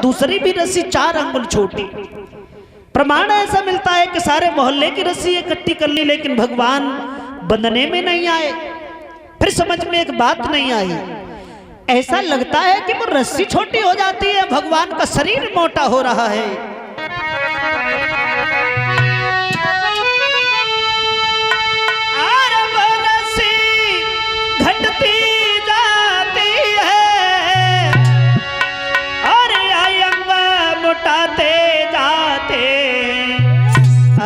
दूसरी भी रस्सी 4 अंगुल छोटी। प्रमाण ऐसा मिलता है कि सारे मोहल्ले की रस्सी इकट्ठी कर ली, लेकिन भगवान बंधने में नहीं आए। फिर समझ में एक बात नहीं आई, ऐसा लगता है कि वो रस्सी छोटी हो जाती है, भगवान का शरीर मोटा हो रहा है। और वो रस्सी घटती जाती है और अंग मोटाते जाते।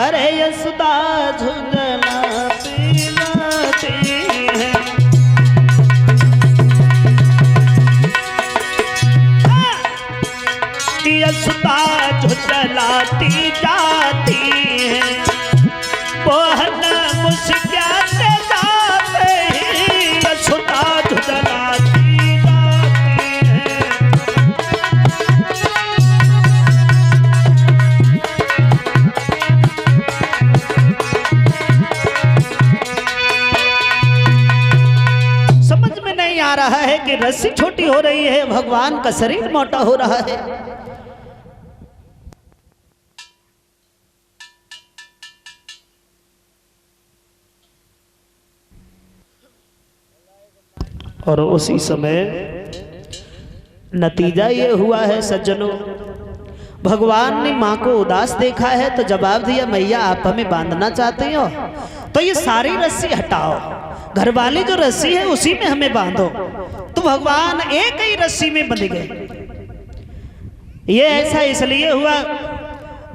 अरे यशोदा झुंझलाती जाती है। यशोदा झुंझलाती जाती है, बहन मुस्कुराते जाते हैं। यशोदा झुंझलाती जाती है। समझ में नहीं आ रहा है कि रस्सी छोटी हो रही है, भगवान का शरीर मोटा हो रहा है। और उसी समय नतीजा ये हुआ है सज्जनों, भगवान ने माँ को उदास देखा है तो जवाब दिया, मैया आप हमें बांधना चाहते हो तो ये सारी रस्सी हटाओ, घर वाली जो रस्सी है उसी में हमें बांधो। तो भगवान एक ही रस्सी में बंध गए। ये ऐसा इसलिए हुआ,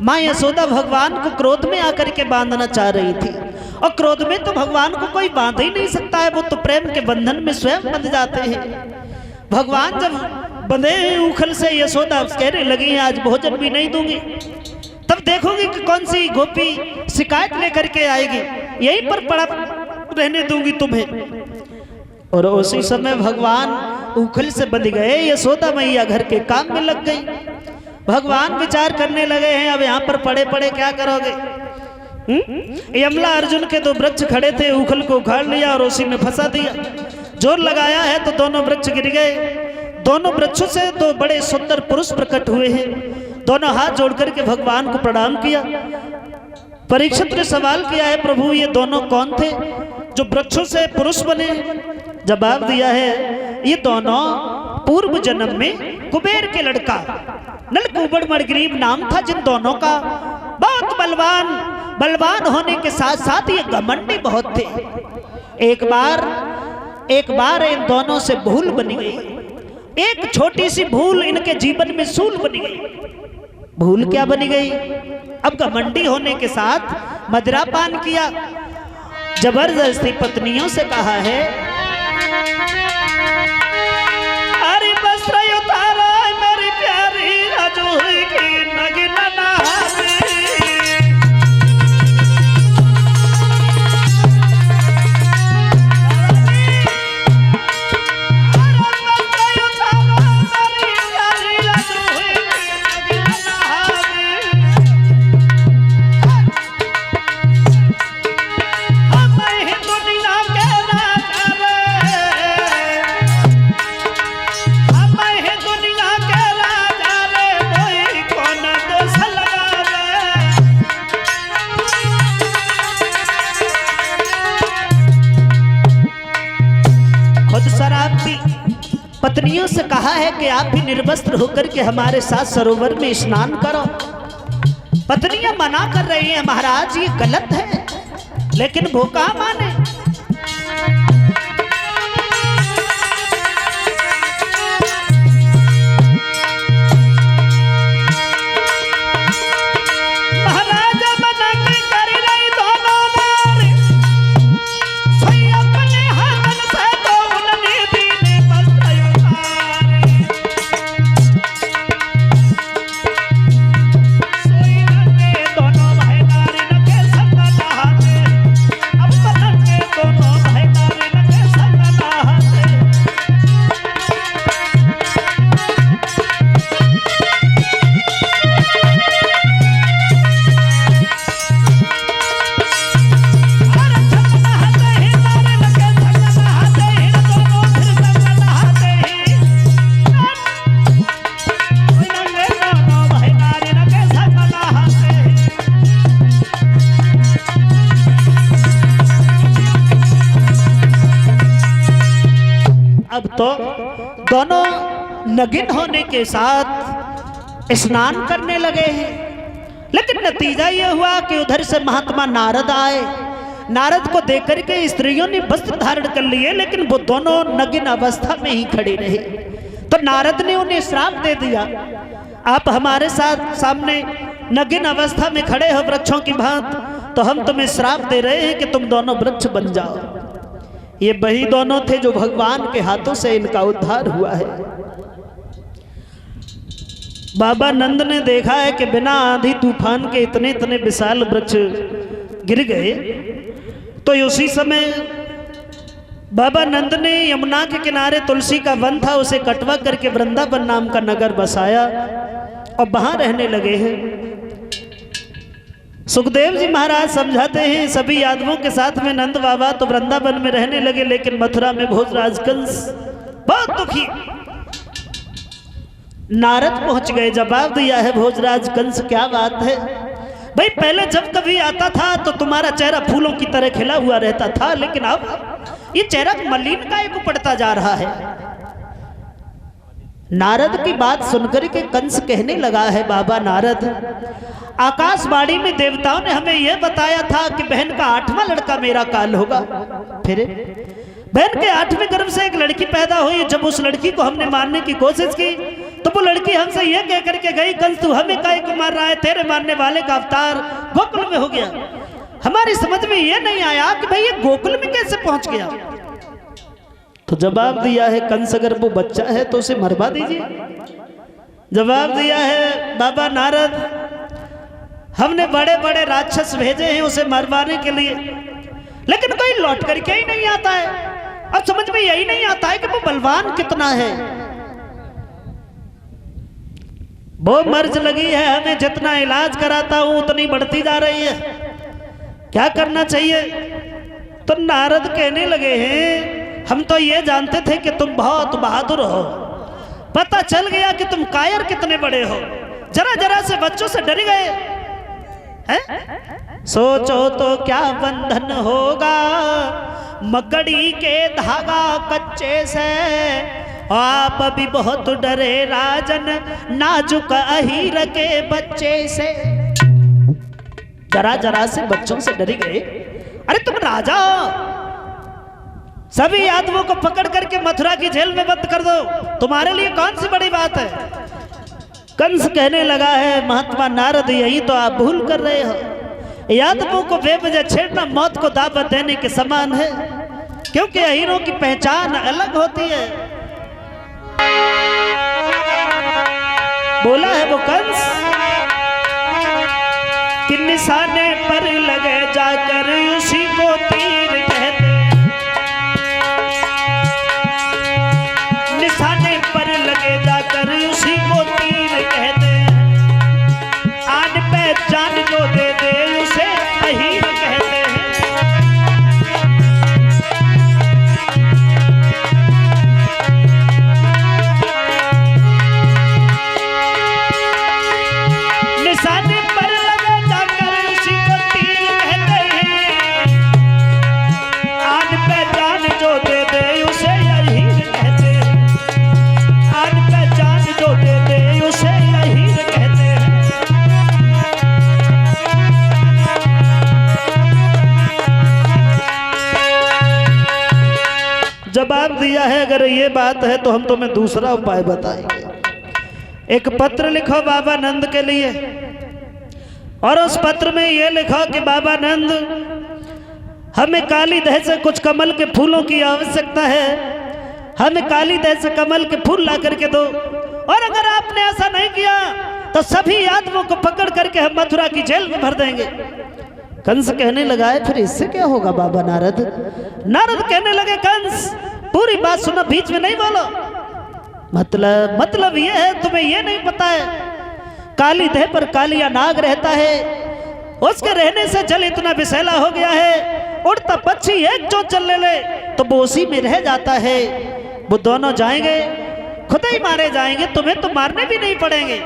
माँ यशोदा भगवान को क्रोध में आकर के बांधना चाह रही थी, और क्रोध में तो भगवान को कोई बांध ही नहीं सकता है, वो तो प्रेम के बंधन में स्वयं बंध जाते हैं। भगवान जब बंधे उखल से यशोदा कहने लगी आज भोजन भी नहीं दूंगी, तब देखोगी कि कौन सी गोपी शिकायत लेकर के आएगी, यहीं पर पड़ा रहने दूंगी तुम्हें। और उसी समय भगवान उखल से बंध गए, यशोदा मैया घर के काम में लग गई। भगवान विचार करने लगे हैं अब यहाँ पर पड़े पड़े क्या करोगे। यमला अर्जुन के 2 वृक्ष खड़े थे, उखल को उखाड़ लिया और उसी में फंसा दिया। जोर लगाया है तो दोनों वृक्ष गिर गए। दोनों वृक्षों से 2 बड़े सुंदर पुरुष प्रकट हुए हैं। दोनों हाथ जोड़ करके भगवान को प्रणाम किया। परीक्षित ने सवाल किया है, प्रभु ये दोनों कौन थे जो वृक्षों से पुरुष बने? जवाब दिया है, ये दोनों पूर्व जन्म में कुबेर के लड़का नलकूबर मणिग्रीव नाम था जिन दोनों का। बहुत बलवान होने के साथ साथ ये घमंडी बहुत थे। एक बार इन दोनों से भूल बनी गई। एक छोटी सी भूल इनके जीवन में सूल बनी गई। भूल क्या बनी गई? अब घमंडी होने के साथ मदिरा पान किया। जबरदस्ती पत्नियों से कहा है, अरे वस्त्र उतारा मेरी प्यारी राजोई की नगीना पत्नियों से कहा है कि आप भी निर्वस्त्र होकर के हमारे साथ सरोवर में स्नान करो। पत्नियां मना कर रही हैं, महाराज ये गलत है, लेकिन वो कहाँ माने। नगिन होने के साथ स्नान करने लगे हैं। लेकिन नतीजा यह हुआ कि उधर से महात्मा नारद आए। नारद को देखकर के स्त्रियों ने वस्त्र धारण कर लिए, लेकिन वो दोनों नगिन अवस्था में ही खड़ी रही। तो नारद ने उन्हें श्राप दे दिया, आप हमारे साथ सामने नगिन अवस्था में खड़े हो वृक्षों की भांति, तो हम तुम्हें श्राप दे रहे हैं कि तुम दोनों वृक्ष बन जाओ। ये वही दोनों थे जो भगवान के हाथों से इनका उद्धार हुआ है। बाबा नंद ने देखा है कि बिना आंधी तूफान के इतने इतने विशाल वृक्ष गिर गए। तो उसी समय बाबा नंद ने यमुना के किनारे तुलसी का वन था, उसे कटवा करके वृंदावन नाम का नगर बसाया और वहां रहने लगे हैं। सुखदेव जी महाराज समझाते हैं सभी यादवों के साथ में नंद बाबा तो वृंदावन में रहने लगे, लेकिन मथुरा में भोजराज कंस बहुत दुखी। नारद पहुंच गए, जवाब दिया है भोजराज कंस क्या बात है भाई, पहले जब कभी आता था तो तुम्हारा चेहरा फूलों की तरह खिला हुआ रहता था, लेकिन अब ये चेहरा मलिन काहे को पड़ता जा रहा है। नारद की बात सुनकर के कंस कहने लगा है बाबा नारद, आकाशवाणी में देवताओं ने हमें यह बताया था कि बहन का 8वां लड़का मेरा काल होगा। फिर बहन के 8वें गर्भ से एक लड़की पैदा हुई। जब उस लड़की को हमने मारने की कोशिश की तो वो लड़की हमसे यह कह करके गई, कंस तू हमें काहे को मार रहा है, तेरे मारने वाले का अवतार गोकुल में हो गया। हमारी समझ में यह नहीं आया कि भाई ये गोकुल में कैसे पहुंच गया। तो जवाब दिया है कंस अगर वो बच्चा है तो उसे मरवा दीजिए। जवाब दिया है बाबा नारद, हमने बड़े बड़े राक्षस भेजे हैं उसे मरवाने के लिए, लेकिन कोई लौट करके ही नहीं आता है। और समझ में यही नहीं आता है कि वो बलवान कितना है। वो मर्ज लगी है, हमें जितना इलाज कराता हूं उतनी बढ़ती जा रही है, क्या करना चाहिए। तो नारद कहने लगे हैं हम तो ये जानते थे कि तुम बहुत बहादुर हो, पता चल गया कि तुम कायर कितने बड़े हो, जरा जरा से बच्चों से डर गए हैं। सोचो तो क्या बंधन होगा मकड़ी के धागा कच्चे से, आप भी बहुत डरे राजन नाजुक अहीर के बच्चे से। जरा जरा से बच्चों से डरी गए। अरे तुम राजा हो, सभी यादवों को पकड़ करके मथुरा की जेल में बंद कर दो, तुम्हारे लिए कौन सी बड़ी बात है। कंस कहने लगा है महात्मा नारद यही तो आप भूल कर रहे हो, यादवों को बेवजह छेड़ना मौत को दावत देने के समान है, क्योंकि अहीरों की पहचान अलग होती है। बोला है वो कंस कि निशाने पर लगे जाकर उसी को तीर कहते, निशाने पर लगे जाकर उसी को तीर कहते, आन पहचान जो दे दे उसे अहीर कहते हैं। निशाने पर लगे जाकर उसी को तीर कहते हैं, आन पहचान जो दे दे उसे अहीर कहते हैं, आन पहचान जो दे दे उसे अहीर कहते हैं। जवाब दिया है अगर ये बात है तो हम तुम्हें दूसरा उपाय बताएंगे। एक पत्र लिखो बाबा नंद के लिए, और उस पत्र में ये लिखो कि बाबा नंद हमें काली दह से कुछ कमल के फूलों की आवश्यकता है, हमें काली दह से कमल के फूल ला करके दो, और अगर आपने ऐसा नहीं किया तो सभी यादवों को पकड़ करके हम मथुरा की जेल में भर देंगे। कंस कहने लगा है फिर इससे क्या होगा बाबा नारद। नारद कहने लगे कंस पूरी बात सुनो, बीच में नहीं बोलो। मतलब ये है तुम्हें ये नहीं पता है, काली देह पर कालिया नाग रहता है, उसके रहने से जल इतना विषैला हो गया है, उड़ता पक्षी एक जो चल ले तो वो उसी में रह जाता है। वो दोनों जाएंगे खुद ही मारे जाएंगे, तुम्हें तो मारने भी नहीं पड़ेंगे।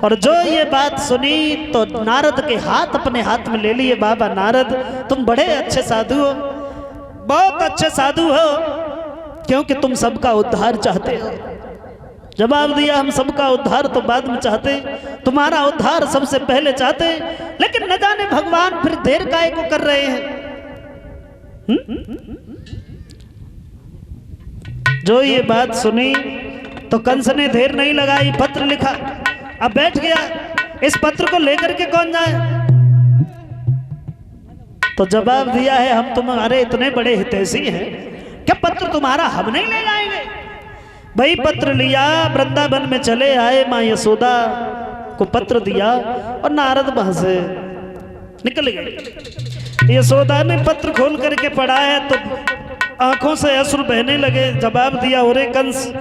और जो ये बात सुनी तो नारद के हाथ अपने हाथ में ले लिए। बाबा नारद तुम बड़े अच्छे साधु हो, बहुत अच्छे साधु हो, क्योंकि तुम सबका उद्धार चाहते हो। जवाब दिया, हम सबका उद्धार तो बाद में चाहते, तुम्हारा उद्धार सबसे पहले चाहते, लेकिन न जाने भगवान फिर देर काहे को कर रहे हैं। जो ये बात सुनी तो कंस ने देर नहीं लगाई, पत्र लिखा। अब बैठ गया, इस पत्र को लेकर के कौन जाए। तो जवाब दिया है, हम तुम्हारे इतने बड़े हितैषी हैं, क्या पत्र तुम्हारा हम नहीं ले जाएंगे। भाई पत्र लिया, वृंदावन में चले आए, माँ यशोदा को पत्र दिया और नारद वहां से निकल गए। यशोदा ने पत्र खोल करके पढ़ा है तो आंखों से अश्रु बहने लगे। जवाब दिया, ओरे कंस,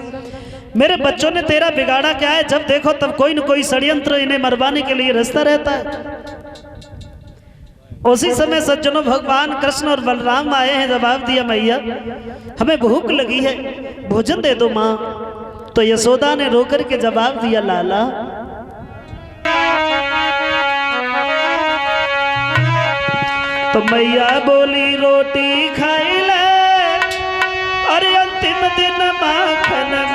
मेरे बच्चों ने तेरा बिगाड़ा क्या है। जब देखो तब कोई न कोई षड्यंत्र इन्हें मरवाने के लिए रचता रहता है। उसी समय सज्जनों भगवान कृष्ण और बलराम आए हैं। जवाब दिया, मैया हमें भूख लगी है, भोजन दे दो माँ। तो यशोदा ने रोकर के जवाब दिया, लाला तो मैया बोली, रोटी खाई ले और अंतिम दिन माखन